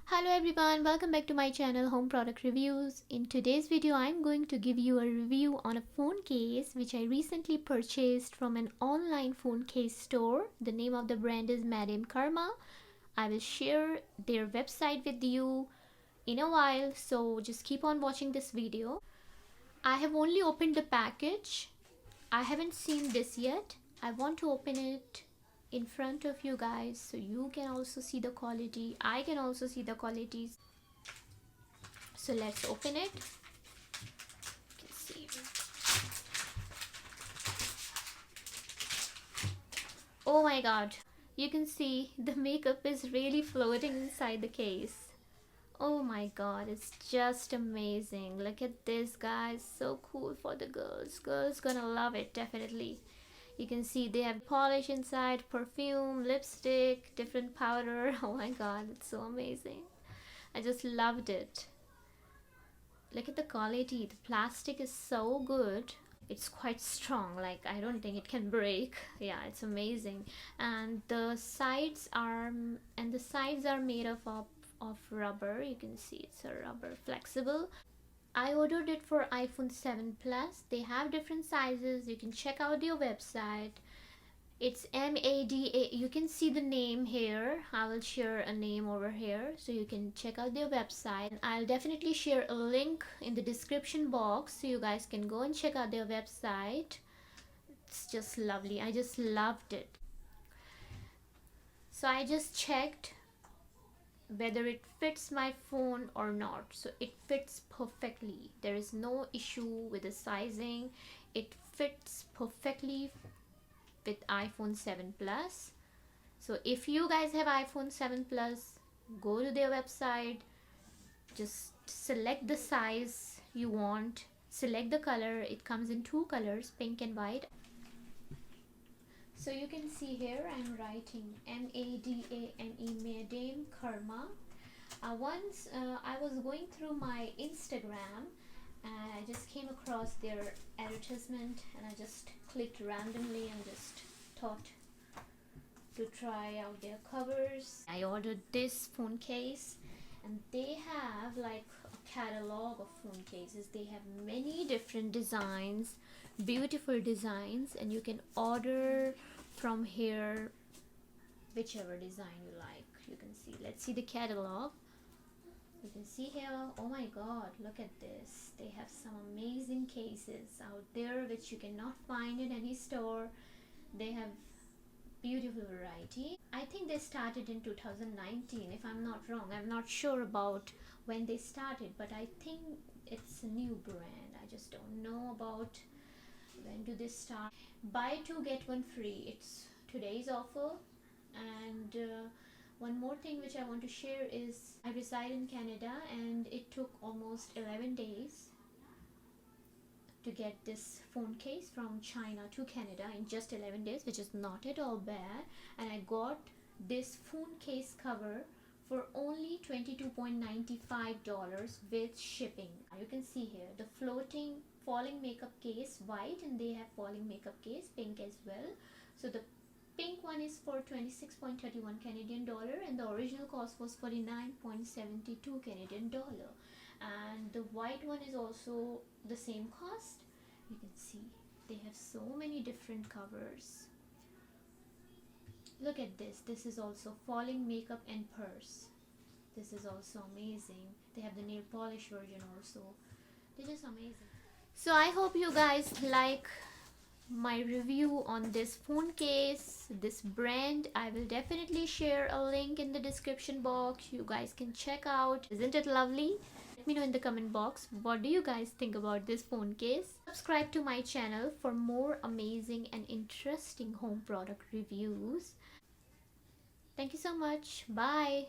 Hello everyone, welcome back to my channel Home Product Reviews. In today's video, I'm going to give you a review on a phone case which I recently purchased from an online phone case store. The name of the brand is Madame Karma. I will share their website with you in a while, so just keep on watching this video. I have only opened the package. I haven't seen this yet. I want to open it in front of you guys so you can also see the quality. I can also see the qualities. So let's open it. You can see. Oh my god. You can see the makeup is really floating inside the case. Oh my god, it's just amazing. Look at this, guys. So cool for the girls. Girls gonna love it, definitely. You can see they have polish inside, perfume, lipstick, different powder. Oh my god, it's so amazing. I just loved it. Look at the quality. The plastic is so good. It's quite strong, like I don't think it can break. Yeah, it's amazing. And the sides are made of rubber. You can see it's a rubber, flexible. I ordered it for iPhone 7 Plus. They have different sizes. You can check out their website. It's MADA. You can see the name here. I will share a name over here so you can check out their website. I'll definitely share a link in the description box so you guys can go and check out their website. It's just lovely. I just loved it. So I just checked whether it fits my phone or not. So it fits perfectly. There is no issue with the sizing. It fits perfectly with iPhone 7 Plus. So if you guys have iPhone 7 Plus, go to their website, just select the size you want, select the color. It comes in two colors, pink and white. So you can see here I'm writing MADAME, Madame Karma. Once I was going through my Instagram and I just came across their advertisement and I just clicked randomly and just thought to try out their covers. I ordered this phone case and they have like a catalog of phone cases. They have many different designs, beautiful designs, and you can order from here whichever design you like. You can see, let's see the catalog. You can see here, oh my god, look at this. They have some amazing cases out there which you cannot find in any store. They have beautiful variety. I think they started in 2019 if I'm not wrong. I'm not sure about when they started, but I think it's a new brand. I just don't know about when do they start. Buy two get one free. It's today's offer. And one more thing which I want to share is I reside in Canada and it took almost 11 days to get this phone case from China to Canada in just 11 days, which is not at all bad. And I got this phone case cover for only $22.95 with shipping. You can see here the floating falling makeup case white, and they have falling makeup case pink as well. So the pink one is for 26.31 Canadian dollar and the original cost was 49.72 Canadian dollar. And the white one is also the same cost. You can see they have so many different covers. Look at this. This is also falling makeup and purse. This is also amazing. They have the nail polish version also. They're just amazing. So I hope you guys like my review on this phone case, this brand. I will definitely share a link in the description box. You guys can check out. Isn't it lovely? Let me know in the comment box what do you guys think about this phone case. Subscribe to my channel for more amazing and interesting home product reviews. Thank you so much. Bye.